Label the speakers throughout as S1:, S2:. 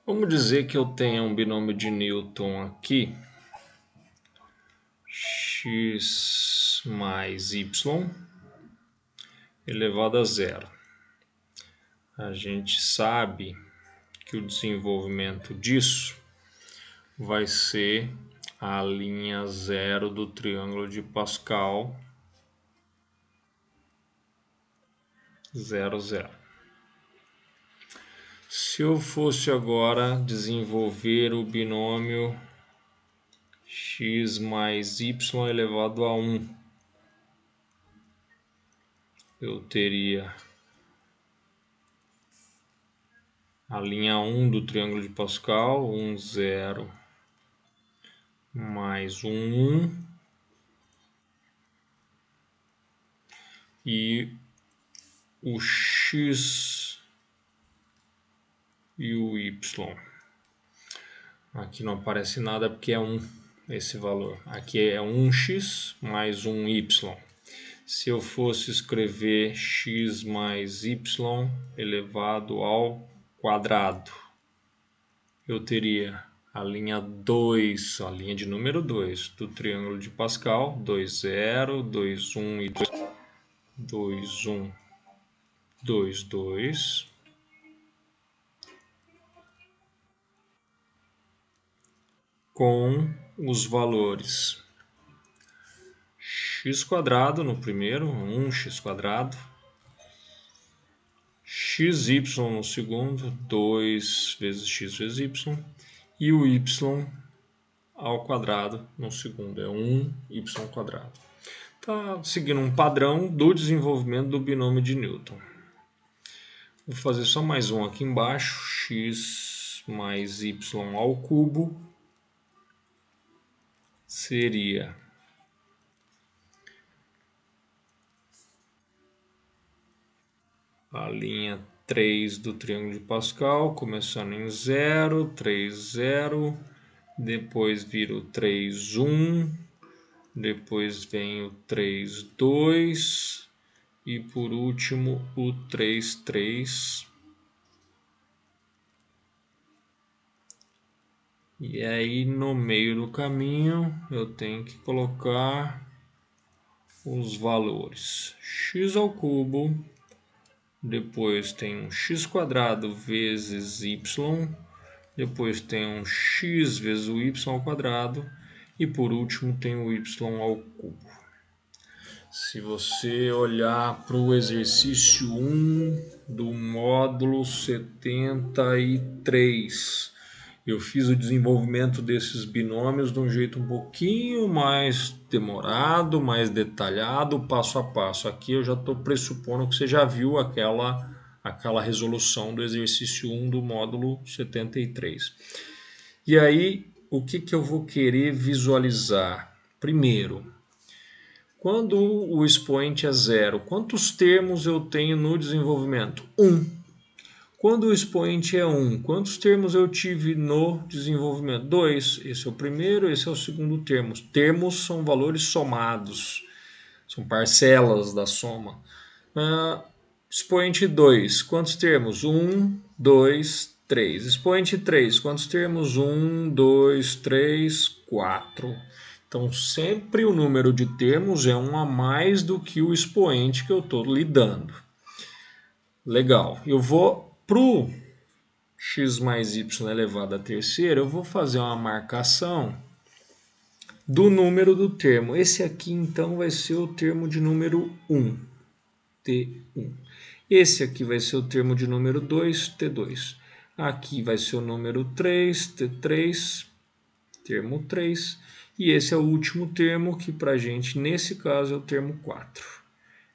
S1: Vamos dizer que eu tenho um binômio de Newton aqui, x mais y elevado a zero. A gente sabe que o desenvolvimento disso vai ser a linha zero do triângulo de Pascal, 0, 0. Se eu fosse agora desenvolver o binômio x mais y elevado a 1, eu teria a linha 1 do triângulo de Pascal, 1, 0, mais 1, 1, e o x e o y. Aqui não aparece nada porque é 1 esse valor. Aqui é 1x mais 1y. Se eu fosse escrever x mais y elevado ao quadrado, eu teria a linha 2, a linha de número 2 do triângulo de Pascal, 2, 0, 2, 1 e 2, 1, 2, 2, com os valores x quadrado no primeiro, 1x quadrado, xy no segundo, 2 vezes x vezes y, e o y ao quadrado no segundo, é 1y quadrado. Está seguindo um padrão do desenvolvimento do binômio de Newton. Vou fazer só mais um aqui embaixo, x mais y ao cubo seria a linha 3 do triângulo de Pascal, começando em 0, 3, 0, depois vira o 3, 1, depois vem o 3, 2 e por último o 3, 3. E aí no meio do caminho eu tenho que colocar os valores x ao cubo, depois tem um x quadrado vezes y, depois tem um x vezes o y ao quadrado e por último tem o y ao cubo. Se você olhar para o exercício 1 do módulo 73, eu fiz o desenvolvimento desses binômios de um jeito um pouquinho mais demorado, mais detalhado, passo a passo. Aqui eu já estou pressupondo que você já viu aquela resolução do exercício 1 do módulo 73. E aí, o que eu vou querer visualizar? Primeiro, quando o expoente é zero, quantos termos eu tenho no desenvolvimento? 1. Quando o expoente é 1, quantos termos eu tive no desenvolvimento? 2. Esse é o primeiro, esse é o segundo termo. Termos são valores somados, são parcelas da soma. Expoente 2, quantos termos? 1, 2, 3. Expoente 3, quantos termos? 1, 2, 3, 4. Então, sempre o número de termos é um a mais do que o expoente que eu estou lidando. Legal. Eu vou para o x mais y elevado à terceira, eu vou fazer uma marcação do número do termo. Esse aqui, então, vai ser o termo de número 1, T1. Esse aqui vai ser o termo de número 2, T2. Aqui vai ser o número 3, T3, termo 3. E esse é o último termo, que para a gente, nesse caso, é o termo 4.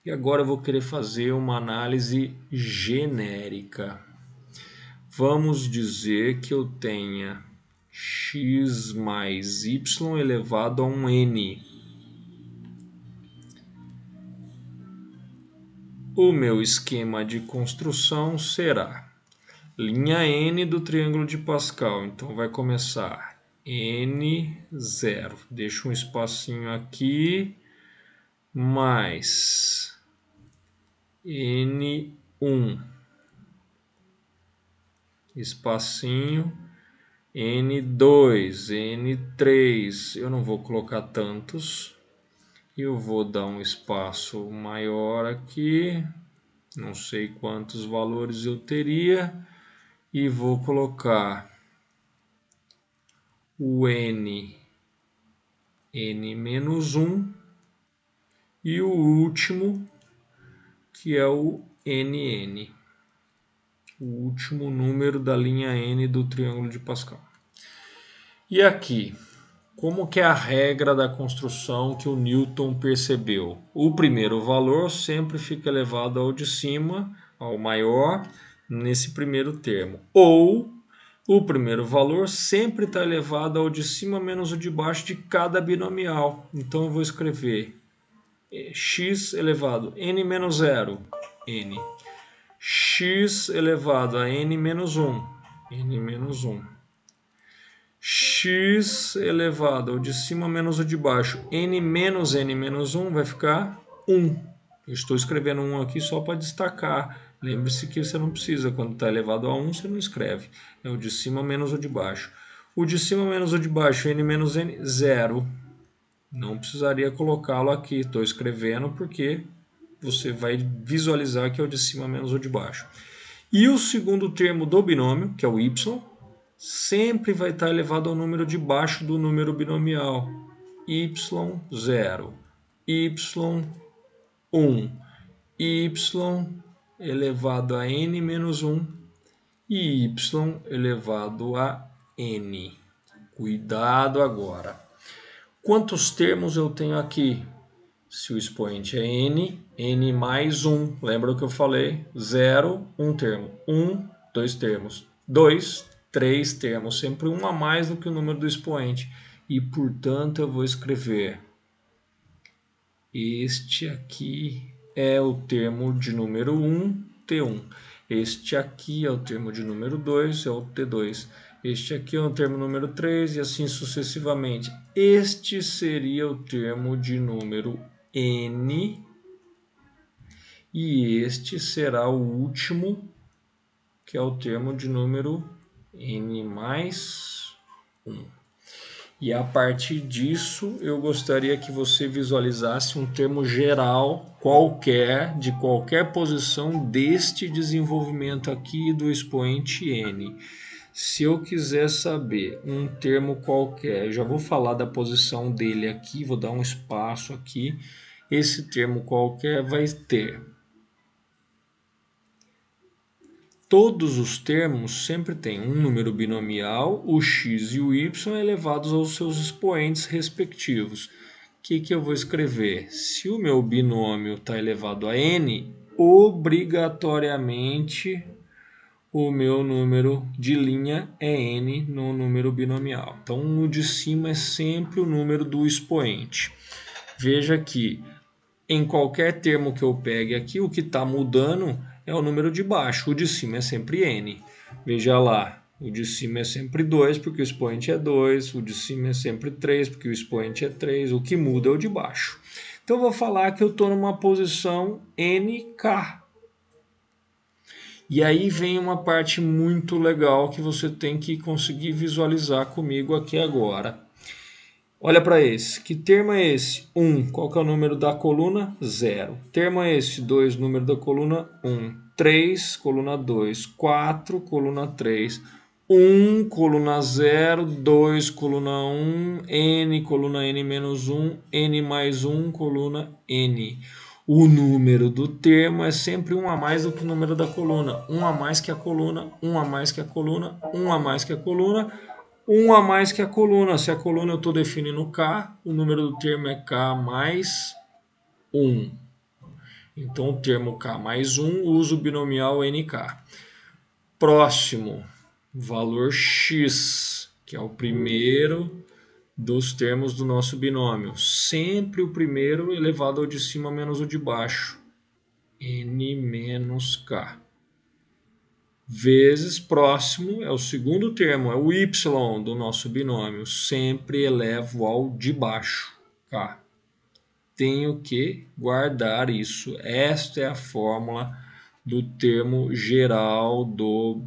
S1: E agora eu vou querer fazer uma análise genérica. Vamos dizer que eu tenha x mais y elevado a um n. O meu esquema de construção será linha n do triângulo de Pascal. Então vai começar n0. Deixo um espacinho aqui, mais n1. espacinho, N2, N3. Eu não vou colocar tantos. Eu vou dar um espaço maior aqui. Não sei quantos valores eu teria. E vou colocar o N, N-1 e o último, que é o NN, o último número da linha N do triângulo de Pascal. E aqui, como que é a regra da construção que o Newton percebeu? O primeiro valor sempre fica elevado ao de cima, ao maior, nesse primeiro termo. Ou o primeiro valor sempre está elevado ao de cima menos o de baixo de cada binomial. Então eu vou escrever x elevado a n menos 0, n. X elevado a n menos 1, n menos 1. X elevado ao de cima menos o de baixo, n menos 1 vai ficar 1. Eu estou escrevendo 1 aqui só para destacar. Lembre-se que você não precisa, quando está elevado a 1, você não escreve. É o de cima menos o de baixo. O de cima menos o de baixo, n menos n, 0. Não precisaria colocá-lo aqui, estou escrevendo porque você vai visualizar que é o de cima menos o de baixo. E o segundo termo do binômio, que é o y, sempre vai estar elevado ao número de baixo do número binomial. y0, y1, y elevado a n menos 1 e y elevado a n. Cuidado agora. Quantos termos eu tenho aqui? Se o expoente é n, n mais 1. Lembra o que eu falei? 0, um termo. 1, dois termos. 2, três termos. Sempre um a mais do que o número do expoente. E, portanto, eu vou escrever: este aqui é o termo de número 1, T1. Este aqui é o termo de número 2, é o T2. Este aqui é o termo número 3 e assim sucessivamente. Este seria o termo de número N e este será o último, que é o termo de número N mais 1. E a partir disso, eu gostaria que você visualizasse um termo geral qualquer, de qualquer posição deste desenvolvimento aqui do expoente n. Se eu quiser saber um termo qualquer, eu já vou falar da posição dele aqui, vou dar um espaço aqui. Esse termo qualquer vai ter todos os termos sempre têm um número binomial, o x e o y elevados aos seus expoentes respectivos. O que eu vou escrever? Se o meu binômio está elevado a n, obrigatoriamente o meu número de linha é n no número binomial. Então, o de cima é sempre o número do expoente. Veja que em qualquer termo que eu pegue aqui, o que está mudando é o número de baixo. O de cima é sempre n. Veja lá, o de cima é sempre 2, porque o expoente é 2. O de cima é sempre 3, porque o expoente é 3. O que muda é o de baixo. Então, eu vou falar que eu estou numa posição nk. E aí vem uma parte muito legal que você tem que conseguir visualizar comigo aqui agora. Olha para esse. Que termo é esse? 1. Qual que é o número da coluna? 0. Termo é esse? 2. Número da coluna? 1. 3, coluna 2. 4, coluna 3. 1, coluna 0. 2, coluna 1. N, coluna N menos 1. N mais 1, coluna N. O número do termo é sempre um a mais do que o número da coluna. Um a mais que a coluna, um a mais que a coluna, um a mais que a coluna, um a mais que a coluna. Se a coluna eu estou definindo K, o número do termo é K mais 1. Então, o termo K mais 1 usa o binomial NK. Próximo, valor X, que é o primeiro dos termos do nosso binômio. Sempre o primeiro elevado ao de cima menos o de baixo. N menos K. Vezes próximo é o segundo termo, é o y do nosso binômio. Sempre elevo ao de baixo, K. Tenho que guardar isso. Esta é a fórmula do termo geral do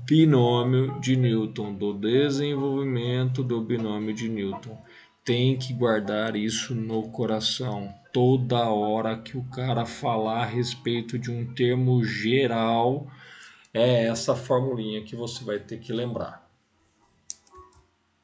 S1: binômio de Newton, do desenvolvimento do binômio de Newton. Tem que guardar isso no coração. Toda hora que o cara falar a respeito de um termo geral, é essa formulinha que você vai ter que lembrar.